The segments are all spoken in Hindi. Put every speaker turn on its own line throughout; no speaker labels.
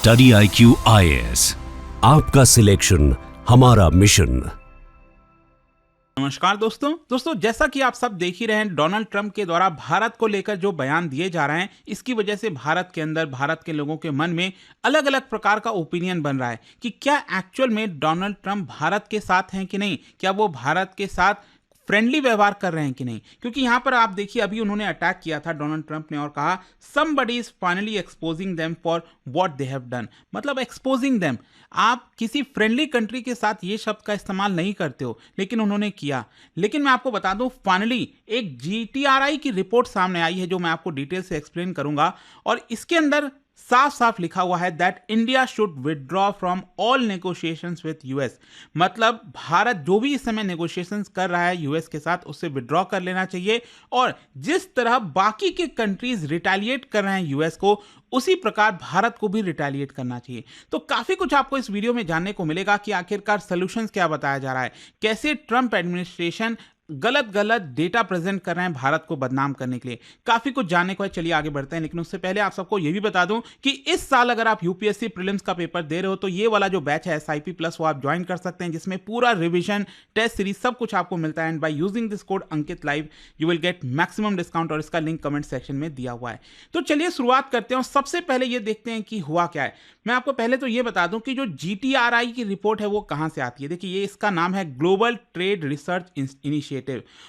स्टडी IQ IAS, आपका सिलेक्शन हमारा मिशन।
नमस्कार दोस्तों जैसा कि आप सब देख ही रहे हैं, डोनाल्ड ट्रंप के द्वारा भारत को लेकर जो बयान दिए जा रहे हैं, इसकी वजह से भारत के अंदर भारत के लोगों के मन में अलग अलग प्रकार का ओपिनियन बन रहा है कि क्या एक्चुअल में डोनाल्ड ट्रंप भारत के साथ हैं कि नहीं, क्या वो भारत के साथ फ्रेंडली व्यवहार कर रहे हैं कि नहीं। क्योंकि यहां पर आप देखिए, अभी उन्होंने अटैक किया था डोनाल्ड ट्रंप ने और कहा somebody is finally exposing them for what they have done। मतलब एक्सपोजिंग देम, आप किसी फ्रेंडली कंट्री के साथ ये शब्द का इस्तेमाल नहीं करते हो, लेकिन उन्होंने किया। लेकिन मैं आपको बता दूं, फाइनली एक GTRI की रिपोर्ट सामने आई है जो मैं आपको डिटेल से एक्सप्लेन करूंगा, और इसके अंदर साफ साफ लिखा हुआ है that India should withdraw from all negotiations with US. मतलब भारत जो भी इस समय नेगोशिएशंस कर रहा है यूएस के साथ, उससे विदड्रॉ कर लेना चाहिए, और जिस तरह बाकी के कंट्रीज रिटेलिएट कर रहे हैं यूएस को, उसी प्रकार भारत को भी रिटेलिएट करना चाहिए। तो काफी कुछ आपको इस वीडियो में जानने को मिलेगा कि आखिरकार सॉल्यूशंस क्या बताया जा रहा है, कैसे ट्रंप एडमिनिस्ट्रेशन गलत डेटा प्रेजेंट कर रहे हैं भारत को बदनाम करने के लिए। काफी कुछ जानने को है, चलिए आगे बढ़ते हैं। लेकिन उससे पहले आप सबको यह भी बता दूं कि इस साल अगर आप यूपीएससी प्रीलिम्स का पेपर दे रहे हो, तो ये वाला जो बैच है SIP प्लस, वो आप ज्वाइन कर सकते हैं, जिसमें पूरा रिवीजन, टेस्ट सीरीज सब कुछ आपको मिलता है। And by using this code Ankit live you will get maximum discount, और इसका लिंक कमेंट सेक्शन में दिया हुआ है। तो चलिए शुरुआत करते हैं। सबसे पहले ये देखते हैं कि हुआ क्या है। मैं आपको पहले तो ये बता दूं कि जो GTRI की रिपोर्ट है वो कहां से आती है। देखिए, ये इसका नाम है ग्लोबल ट्रेड रिसर्च इनिशिएटिव,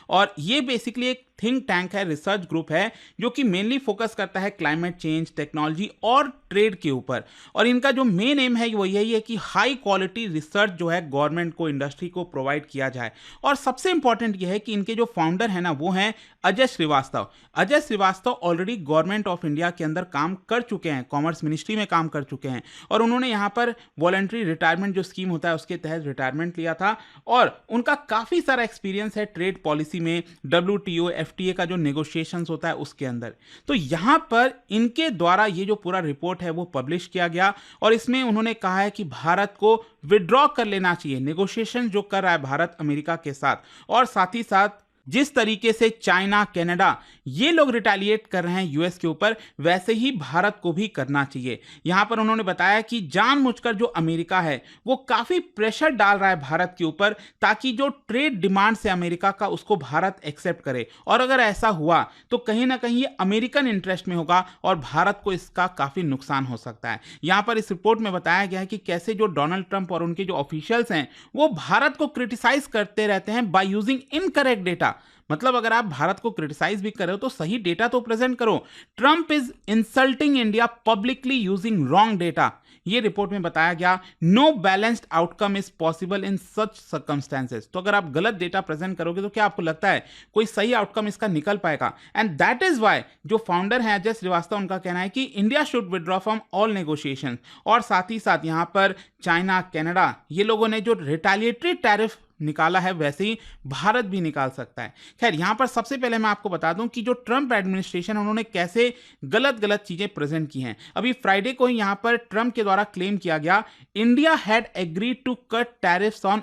और ये बेसिकली एक थिंक टैंक है, रिसर्च ग्रुप है, जो कि मेनली फोकस करता है क्लाइमेट चेंज, टेक्नोलॉजी और ट्रेड के ऊपर। और इनका जो मेन एम है वो यही है कि हाई क्वालिटी रिसर्च जो है गवर्नमेंट को, इंडस्ट्री को प्रोवाइड किया जाए। और सबसे इंपॉर्टेंट ये है कि इनके जो फाउंडर है ना, वो हैं Ajay Shrivastava. Ajay Shrivastava already government of India के अंदर काम कर चुके हैं, कॉमर्स मिनिस्ट्री में काम कर चुके हैं, और उन्होंने यहाँ पर वॉलंटरी रिटायरमेंट जो स्कीम होता है उसके तहत रिटायरमेंट लिया था, और उनका काफी सारा एक्सपीरियंस है ट्रेड पॉलिसी में, WTO FTA का जो नेगोशिएशंस होता है उसके अंदर। तो यहां पर इनके द्वारा ये जो पूरा रिपोर्ट है वो पब्लिश किया गया, और इसमें उन्होंने कहा है कि भारत को विड्रॉ कर लेना चाहिए नेगोशिएशन जो कर रहा है भारत अमेरिका के साथ, और साथ ही साथ जिस तरीके से चाइना, कनाडा ये लोग रिटेलिएट कर रहे हैं यूएस के ऊपर, वैसे ही भारत को भी करना चाहिए। यहां पर उन्होंने बताया कि जानबूझकर जो अमेरिका है वो काफी प्रेशर डाल रहा है भारत के ऊपर, ताकि जो ट्रेड डिमांड से अमेरिका का, उसको भारत एक्सेप्ट करे। और अगर ऐसा हुआ तो कहीं ना कहीं ये अमेरिकन इंटरेस्ट में होगा, और भारत को इसका काफी नुकसान हो सकता है। यहां पर इस रिपोर्ट में बताया गया है कि कैसे जो डोनाल्ड ट्रंप और उनके जो ऑफिशियल्स हैं वो भारत को क्रिटिसाइज करते रहते हैं बाय यूजिंग इनकरेक्ट डेटा। मतलब अगर आप भारत को क्रिटिसाइज भी कर रहे हो तो सही डेटा तो प्रेजेंट करो। Trump is insulting India publicly using wrong data, ये रिपोर्ट में बताया गया। No balanced outcome is possible in such circumstances. तो अगर आप गलत डेटा प्रेजेंट करोगे तो क्या आपको लगता है कोई सही आउटकम इसका निकल पाएगा? एंड दैट इज वाई जो फाउंडर है अजय श्रीवास्तव, उनका कहना है कि India should withdraw from all negotiation, और साथ ही साथ यहां पर चाइना, कनाडा ये लोगों ने जो रिटेलिएटरी टैरिफ निकाला है, वैसे ही भारत भी निकाल सकता है। खैर, यहां पर सबसे पहले मैं आपको बता दूं कि जो ट्रंप एडमिनिस्ट्रेशन है उन्होंने कैसे गलत चीजें प्रेजेंट की हैं। अभी फ्राइडे को ही यहां पर ट्रंप के द्वारा क्लेम किया गया, India had agreed to cut tariffs on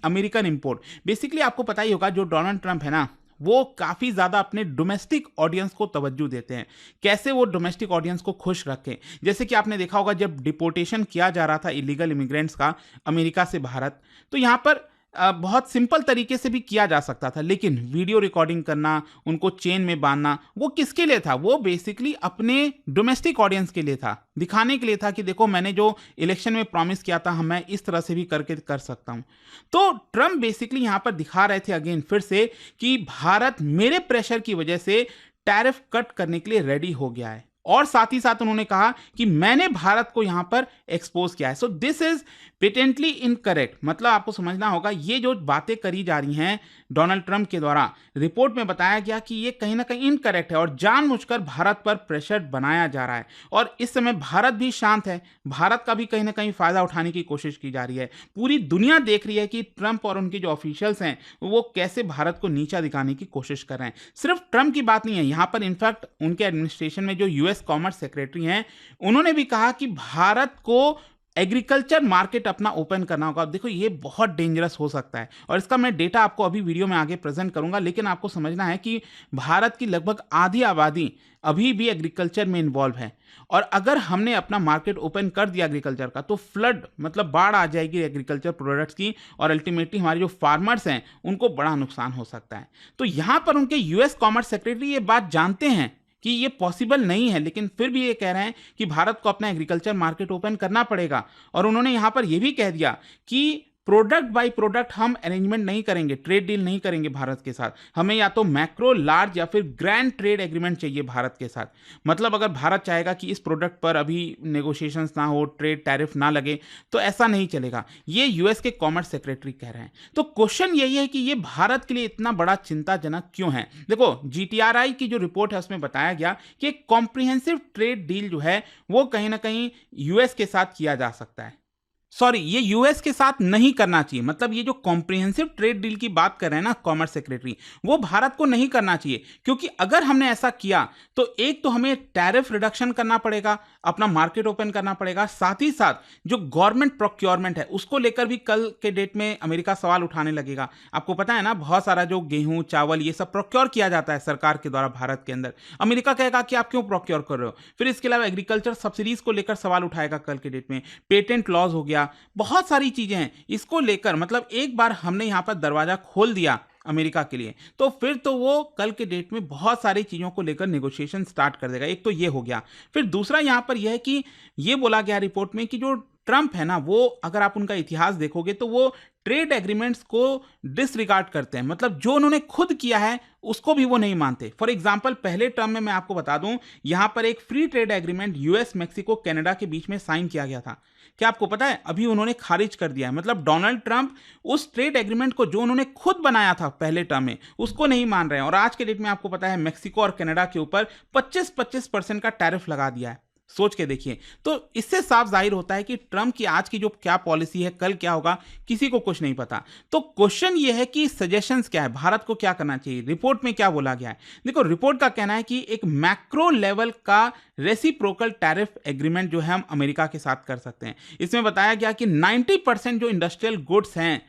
American import. Basically आपको पता ही होगा, जो डोनाल्ड ट्रंप है ना, वो काफी ज्यादा अपने डोमेस्टिक ऑडियंस को तवज्जो देते हैं, कैसे वो डोमेस्टिक ऑडियंस को खुश रखें। जैसे कि आपने देखा होगा, जब डिपोर्टेशन किया जा रहा था इलीगल इमिग्रेंट्स का अमेरिका से भारत, तो यहां पर बहुत सिंपल तरीके से भी किया जा सकता था, लेकिन वीडियो रिकॉर्डिंग करना, उनको चेन में बांधना, वो किसके लिए था? वो बेसिकली अपने डोमेस्टिक ऑडियंस के लिए था, दिखाने के लिए था कि देखो मैंने जो इलेक्शन में प्रॉमिस किया था, मैं इस तरह से भी करके कर सकता हूं। तो ट्रंप बेसिकली यहां पर दिखा रहे थे अगेन फिर से कि भारत मेरे प्रेशर की वजह से टैरिफ कट करने के लिए रेडी हो गया है, और साथ ही साथ उन्होंने कहा कि मैंने भारत को यहां पर एक्सपोज किया है। So this is patently incorrect. मतलब आपको समझना होगा, ये जो बातें करी जा रही हैं डोनाल्ड ट्रंप के द्वारा, रिपोर्ट में बताया गया कि ये कहीं ना कहीं इनकरेक्ट है, और जानबूझकर भारत पर प्रेशर बनाया जा रहा है। और इस समय भारत भी शांत है, भारत का भी कहीं ना कहीं फायदा उठाने की कोशिश की जा रही है। पूरी दुनिया देख रही है कि ट्रंप और उनके जो ऑफिशियल्स हैं वो कैसे भारत को नीचा दिखाने की कोशिश कर रहे हैं। सिर्फ ट्रंप की बात नहीं है, यहां पर इनफैक्ट उनके एडमिनिस्ट्रेशन में जो US कॉमर्स सेक्रेटरी हैं, उन्होंने भी कहा कि भारत को एग्रीकल्चर मार्केट अपना ओपन करना होगा। देखो ये बहुत डेंजरस हो सकता है और इसका मैं डेटा आपको अभी वीडियो में आगे प्रेजेंट करूंगा, लेकिन आपको समझना है कि भारत की लगभग आधी आबादी अभी भी एग्रीकल्चर में इन्वॉल्व है और अगर हमने अपना मार्केट ओपन कर दिया एग्रीकल्चर का तो फ्लड मतलब बाढ़ आ जाएगी एग्रीकल्चर प्रोडक्ट्स की और अल्टीमेटली हमारे जो फार्मर्स हैं उनको बड़ा नुकसान हो सकता है। तो यहां पर उनके यूएस कॉमर्स सेक्रेटरी ये बात जानते हैं कि ये पॉसिबल नहीं है, लेकिन फिर भी ये कह रहे हैं कि भारत को अपना एग्रीकल्चर मार्केट ओपन करना पड़ेगा और उन्होंने यहाँ पर यह भी कह दिया कि प्रोडक्ट बाय प्रोडक्ट हम अरेंजमेंट नहीं करेंगे, ट्रेड डील नहीं करेंगे भारत के साथ। हमें या तो मैक्रो, लार्ज या फिर ग्रैंड ट्रेड एग्रीमेंट चाहिए भारत के साथ। मतलब अगर भारत चाहेगा कि इस प्रोडक्ट पर अभी नेगोशिएशंस ना हो, ट्रेड टैरिफ ना लगे, तो ऐसा नहीं चलेगा। ये यूएस के कॉमर्स सेक्रेटरी कह रहे हैं। तो क्वेश्चन यही है कि ये भारत के लिए इतना बड़ा चिंताजनक क्यों है। देखो जीटीआरआई की जो रिपोर्ट है उसमें बताया गया कि एक कॉम्प्रिहेंसिव ट्रेड डील जो है वो कहीं ना कहीं यूएस के साथ किया जा सकता है। सॉरी, ये यूएस के साथ नहीं करना चाहिए। मतलब ये जो कॉम्प्रिहेंसिव ट्रेड डील की बात कर रहे हैं ना कॉमर्स सेक्रेटरी, वो भारत को नहीं करना चाहिए, क्योंकि अगर हमने ऐसा किया तो एक तो हमें टैरिफ रिडक्शन करना पड़ेगा, अपना मार्केट ओपन करना पड़ेगा, साथ ही साथ जो गवर्नमेंट प्रोक्योरमेंट है उसको लेकर भी कल के डेट में अमेरिका सवाल उठाने लगेगा। आपको पता है ना, बहुत सारा जो गेहूं, चावल ये सब प्रोक्योर किया जाता है सरकार के द्वारा भारत के अंदर। अमेरिका कहेगा कि आप क्यों प्रोक्योर कर रहे हो। फिर इसके अलावा एग्रीकल्चर सब्सिडीज को लेकर सवाल उठाएगा कल के डेट में। पेटेंट लॉज हो गया, बहुत सारी चीजें हैं इसको लेकर। मतलब एक बार हमने यहां पर दरवाजा खोल दिया अमेरिका के लिए तो फिर तो वो कल के डेट में बहुत सारी चीजों को लेकर नेगोशिएशन स्टार्ट कर देगा। एक तो ये हो गया। फिर दूसरा यहां पर यह है कि ये बोला गया रिपोर्ट में कि जो ट्रंप है ना, वो अगर आप उनका इतिहास देखोगे तो वो ट्रेड एग्रीमेंट्स को डिसरिगार्ड करते हैं। मतलब जो उन्होंने खुद किया है उसको भी वो नहीं मानते। फॉर एग्जांपल पहले टर्म में मैं आपको बता दूं, यहां पर एक free trade agreement US, Mexico, Canada के बीच में साइन किया गया था। क्या आपको पता है अभी उन्होंने खारिज कर दिया है। मतलब डोनाल्ड ट्रंप उस ट्रेड एग्रीमेंट को जो उन्होंने खुद बनाया था पहले टर्म में उसको नहीं मान रहे हैं और आज के डेट में आपको पता है मैक्सिको और कनाडा के ऊपर 25% का टैरिफ लगा दिया है। सोच के देखिए। तो इससे साफ जाहिर होता है कि ट्रंप की आज की जो क्या पॉलिसी है, कल क्या होगा किसी को कुछ नहीं पता। तो क्वेश्चन ये है कि सजेशंस क्या है, भारत को क्या करना चाहिए। रिपोर्ट में क्या बोला गया है, देखो रिपोर्ट का कहना है कि एक मैक्रो लेवल का रेसिप्रोकल टैरिफ एग्रीमेंट जो है हम अमेरिका के साथ कर सकते हैं। इसमें बताया गया कि 90% जो इंडस्ट्रियल गुड्स हैं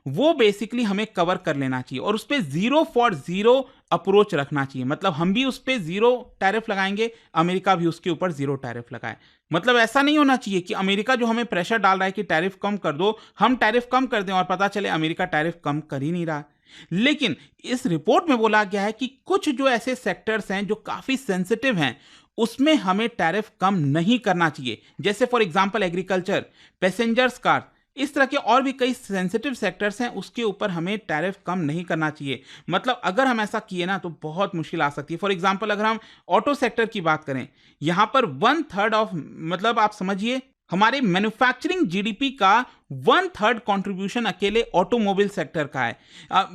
वो बेसिकली हमें कवर कर लेना चाहिए और उस पर 0 फॉर 0 अप्रोच रखना चाहिए। मतलब हम भी उस पर 0 टैरिफ लगाएंगे, अमेरिका भी उसके ऊपर 0 टैरिफ लगाए। मतलब ऐसा नहीं होना चाहिए कि अमेरिका जो हमें प्रेशर डाल रहा है कि टैरिफ कम कर दो, हम टैरिफ कम कर दें और पता चले अमेरिका टैरिफ कम कर ही नहीं रहा। लेकिन इस रिपोर्ट में बोला गया है कि कुछ जो ऐसे सेक्टर्स हैं जो काफी सेंसिटिव हैं उसमें हमें टैरिफ कम नहीं करना चाहिए। जैसे for example agriculture, passengers car, इस तरह के और भी कई सेंसिटिव सेक्टर्स हैं उसके ऊपर हमें टैरिफ कम नहीं करना चाहिए। मतलब अगर हम ऐसा किए ना तो बहुत मुश्किल आ सकती है। फॉर एग्जांपल अगर हम ऑटो सेक्टर की बात करें, यहां पर 1/3 ऑफ, मतलब आप समझिए हमारे मैन्युफैक्चरिंग जीडीपी का 1/3 कंट्रीब्यूशन अकेले ऑटोमोबाइल सेक्टर का है।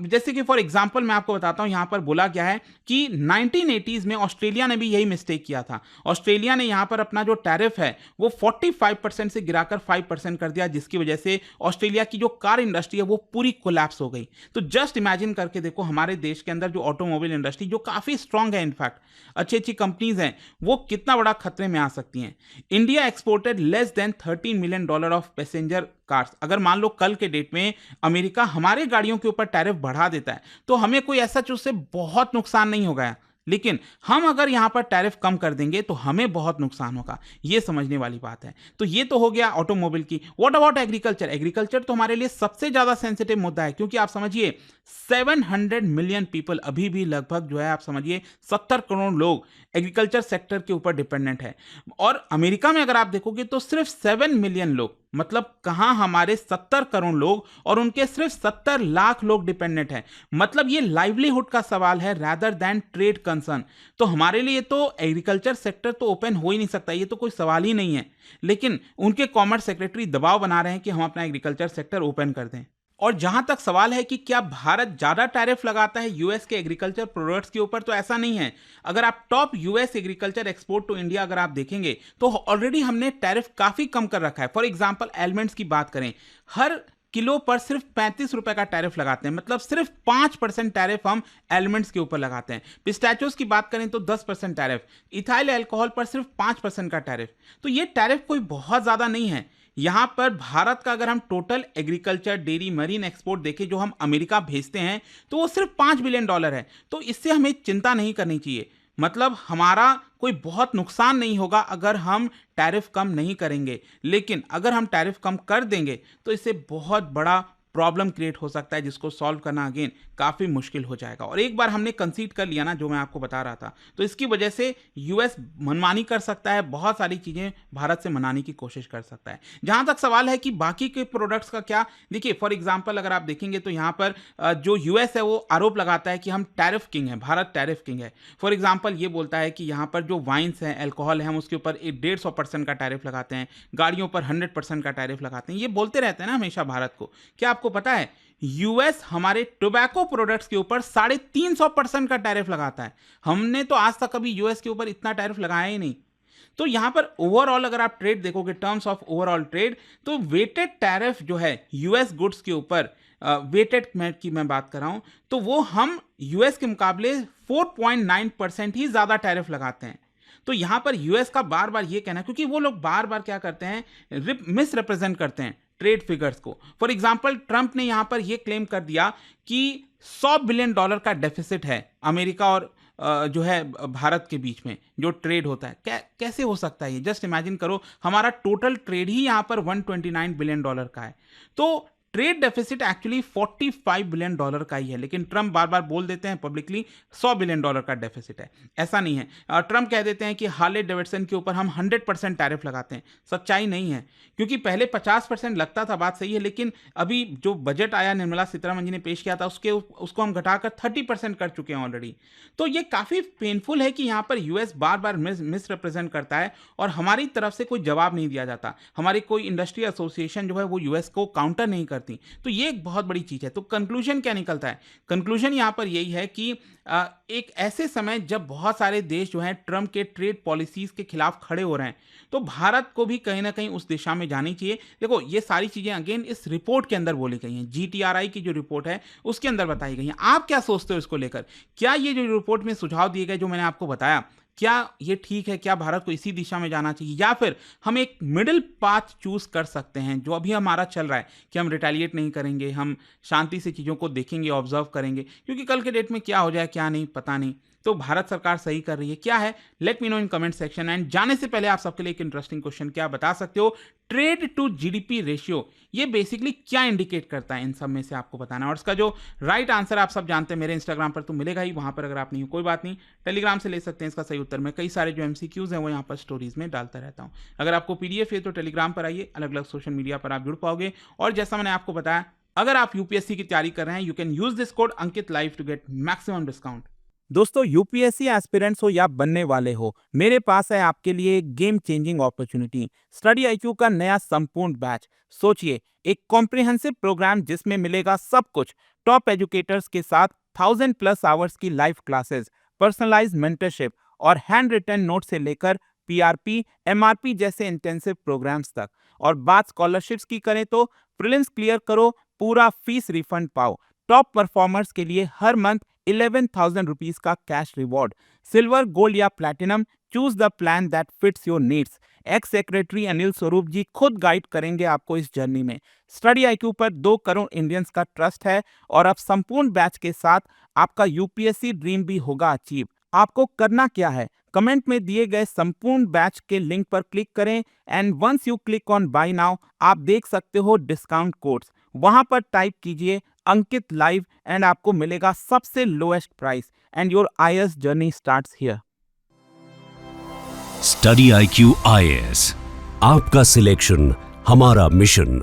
जैसे कि फॉर एग्जांपल मैं आपको बताता हूं, यहां पर बोला गया है कि 1980s में ऑस्ट्रेलिया ने भी यही मिस्टेक किया था। ऑस्ट्रेलिया ने यहां पर अपना जो टैरिफ है वो 45% से गिराकर 5% कर दिया, जिसकी वजह से ऑस्ट्रेलिया की जो कार इंडस्ट्री है वो पूरी कोलैप्स हो गई। तो जस्ट इमेजिन करके देखो हमारे देश के अंदर जो ऑटोमोबाइल इंडस्ट्री जो काफी स्ट्रांग है, इनफैक्ट अच्छी अच्छी कंपनीज हैं, वो कितना बड़ा खतरे में आ सकती हैं। India exported less than $13 million of passenger cars. अगर मान लो कल के डेट में अमेरिका हमारे गाड़ियों के ऊपर टैरिफ बढ़ा देता है तो हमें कोई ऐसा उससे बहुत नुकसान नहीं होगा, लेकिन हम अगर यहां पर टैरिफ कम कर देंगे तो हमें बहुत नुकसान होगा। यह समझने वाली बात है। तो ये तो हो गया ऑटोमोबाइल की। What about agriculture? एग्रीकल्चर तो हमारे लिए सबसे ज्यादा सेंसिटिव मुद्दा है, क्योंकि आप समझिए 700 मिलियन पीपल, अभी भी लगभग जो है आप समझिए 70 करोड़ लोग एग्रीकल्चर सेक्टर के ऊपर डिपेंडेंट है। और अमेरिका में अगर आप देखोगे तो सिर्फ 7 मिलियन लोग, मतलब कहां हमारे 70 करोड़ लोग और उनके सिर्फ 70 लाख लोग डिपेंडेंट है। मतलब ये लाइवलीहुड का सवाल है रादर देन ट्रेड कंसर्न। तो हमारे लिए तो एग्रीकल्चर सेक्टर तो ओपन हो ही नहीं सकता, ये तो कोई सवाल ही नहीं है। लेकिन उनके कॉमर्स सेक्रेटरी दबाव बना रहे हैं कि हम अपना एग्रीकल्चर सेक्टर ओपन कर दें। और जहां तक सवाल है कि क्या भारत ज्यादा टैरिफ लगाता है यूएस के एग्रीकल्चर प्रोडक्ट्स के ऊपर, तो ऐसा नहीं है। अगर आप top US agriculture export to India अगर आप देखेंगे तो ऑलरेडी हमने टैरिफ काफी कम कर रखा है। फॉर एग्जांपल एलिमेंट्स की बात करें, हर किलो पर सिर्फ 35 रुपए का टैरिफ लगाते हैं, मतलब सिर्फ 5% टैरिफ हम एलिमेंट्स के ऊपर लगाते हैं। पिस्ताचियोज की बात करें तो 10% टैरिफ, इथाइल अल्कोहल पर सिर्फ 5% का टैरिफ। तो ये टैरिफ कोई बहुत ज़्यादा नहीं है। यहाँ पर भारत का अगर हम total agriculture, dairy, marine export देखें जो हम अमेरिका भेजते हैं तो वो सिर्फ $5 बिलियन है। तो इससे हमें चिंता नहीं करनी चाहिए, मतलब हमारा कोई बहुत नुकसान नहीं होगा अगर हम टैरिफ कम नहीं करेंगे। लेकिन अगर हम टैरिफ कम कर देंगे तो इससे बहुत बड़ा प्रॉब्लम क्रिएट हो सकता है, जिसको सॉल्व करना अगेन काफ़ी मुश्किल हो जाएगा। और एक बार हमने कंसीड कर लिया ना, जो मैं आपको बता रहा था, तो इसकी वजह से यूएस मनमानी कर सकता है, बहुत सारी चीज़ें भारत से मनाने की कोशिश कर सकता है। जहाँ तक सवाल है कि बाकी के प्रोडक्ट्स का क्या, देखिए फॉर एग्जांपल अगर आप देखेंगे तो यहाँ पर जो यूएस है वो आरोप लगाता है कि हम टैरिफ किंग हैं, भारत टैरिफ किंग है। फॉर एग्जाम्पल ये बोलता है कि यहाँ पर जो वाइन्स हैं, अल्कोहल है, हम उसके ऊपर 150% का टैरिफ लगाते हैं, गाड़ियों पर 100% का टैरिफ लगाते हैं। ये बोलते रहते हैं ना हमेशा भारत को। क्या आपको पता है यूएस हमारे टोबैको प्रोडक्ट्स के ऊपर 350% का टैरिफ लगाता है। हमने तो आज तक कभी यूएस के ऊपर इतना टैरिफ लगाया ही नहीं। तो यहां पर ओवरऑल अगर आप ट्रेड देखोगे, टर्म्स ऑफ ओवरऑल ट्रेड, तो वेटेड टैरिफ जो है यूएस गुड्स के ऊपर, वेटेड की मैं बात कर रहा हूं, तो वो हम यूएस के मुकाबले 4.9% ही ज्यादा टैरिफ लगाते हैं। तो यहां पर यूएस का बार बार ये कहना है, क्योंकि वो लोग बार बार क्या करते हैं, मिस रिप्रेजेंट करते हैं ट्रेड फिगर्स को। फॉर एग्जांपल ट्रंप ने यहां पर यह क्लेम कर दिया कि $100 बिलियन का डेफिसिट है अमेरिका और जो है भारत के बीच में जो ट्रेड होता है। कैसे हो सकता है ये? जस्ट इमेजिन करो, हमारा टोटल ट्रेड ही यहां पर $129 बिलियन का है। तो ट्रेड डेफिसिट एक्चुअली $45 बिलियन का ही है, लेकिन ट्रंप बार बार बोल देते हैं पब्लिकली $100 बिलियन का डेफिसिट है। ऐसा नहीं है। ट्रंप कह देते हैं कि हार्ले डेविडसन के ऊपर हम 100% टैरिफ लगाते हैं। सच्चाई नहीं है, क्योंकि पहले 50% लगता था, बात सही है, लेकिन अभी जो बजट आया, निर्मला सीतारमण जी ने पेश किया था, उसको हम घटाकर 30% कर चुके हैं ऑलरेडी। तो ये काफ़ी पेनफुल है कि यहाँ पर यूएस बार बार मिस रिप्रेजेंट करता है और हमारी तरफ से कोई जवाब नहीं दिया जाता। हमारी कोई इंडस्ट्री एसोसिएशन जो है वो यूएस को काउंटर नहीं करती। तो ये एक बहुत बड़ी चीज है। तो कंक्लूजन क्या निकलता है? कंक्लूजन यहां पर यही है कि एक ऐसे समय जब बहुत सारे देश जो हैं ट्रंप के ट्रेड पॉलिसीज के खिलाफ खड़े हो रहे हैं, तो भारत को भी कहीं ना कहीं उस दिशा में जानी चाहिए। देखो, ये सारी चीजें अगेन इस रिपोर्ट के अंदर बोली गई हैं, GTRI की जो रिपोर्ट है उसके अंदर बताई गई हैं। आप क्या सोचते हो इसको लेकर? क्या ये जो रिपोर्ट में सुझाव दिए गए जो मैंने आपको बताया, क्या ये ठीक है? क्या भारत को इसी दिशा में जाना चाहिए, या फिर हम एक मिडिल पाथ चूज कर सकते हैं जो अभी हमारा चल रहा है कि हम रिटेलिएट नहीं करेंगे, हम शांति से चीज़ों को देखेंगे, ऑब्जर्व करेंगे, क्योंकि कल के डेट में क्या हो जाए क्या नहीं पता नहीं। तो भारत सरकार सही कर रही है क्या है? Let me know in comment section. And जाने से पहले आप सबके लिए एक इंटरेस्टिंग क्वेश्चन, क्या बता सकते हो ट्रेड टू जीडीपी रेशियो ये बेसिकली क्या इंडिकेट करता है? इन सब में से आपको बताना है, और इसका जो राइट आंसर आप सब जानते हैं मेरे इंस्टाग्राम पर तो मिलेगा ही, वहां पर अगर आप नहीं हो कोई बात नहीं, टेलीग्राम से ले सकते हैं इसका सही उत्तर। मैं कई सारे जो MCQs हैं वो यहाँ पर स्टोरीज में डालता रहता हूँ। अगर आपको PDF है तो टेलीग्राम पर आइए, अलग अलग सोशल मीडिया पर आप जुड़ पाओगे। और जैसा मैंने आपको बताया, अगर आप UPSC की तैयारी कर रहे हैं, you can use this code Ankit live to get maximum discount.
दोस्तों, यूपीएससी एस्पिरेंट्स हो या बनने वाले हो, मेरे पास है आपके लिए एक game changing opportunity, study IQ का नया संपूर्ण बैच। सोचिए, एक कॉम्प्रिहेंसिव प्रोग्राम जिसमें मिलेगा सब कुछ, टॉप एजुकेटर्स के साथ 1000+ आवर्स की लाइव क्लासेस, पर्सनलाइज्ड मेंटरशिप और हैंड रिटन नोट से लेकर PRP, MRP जैसे इंटेंसिव प्रोग्राम्स तक। और बात स्कॉलरशिप्स की करें तो प्रीलिम्स क्लियर करो, पूरा फीस रिफंड पाओ। टॉप परफॉर्मर्स के लिए हर मंथ 11,000 रुपीज का कैश रिवॉर्ड। सिल्वर, गोल्ड या platinum, choose the plan that fits your needs. X secretary Anil Swarup जी खुद गाइड करेंगे आपको इस जर्नी में। स्टडी IQ पर 2 करोड़ इंडियंस का ट्रस्ट है और अब संपूर्ण बैच के साथ आपका UPSC ड्रीम भी होगा अचीव। आपको करना क्या है? कमेंट में दिए गए संपूर्ण बैच के लिंक पर क्लिक करें and once you click on buy now, आप देख सकते हो डिस्काउंट कोड्स। वहां पर टाइप कीजिए अंकित लाइव एंड आपको मिलेगा सबसे lowest price and your IAS journey starts here.
Study IQ IAS, आपका सिलेक्शन हमारा मिशन।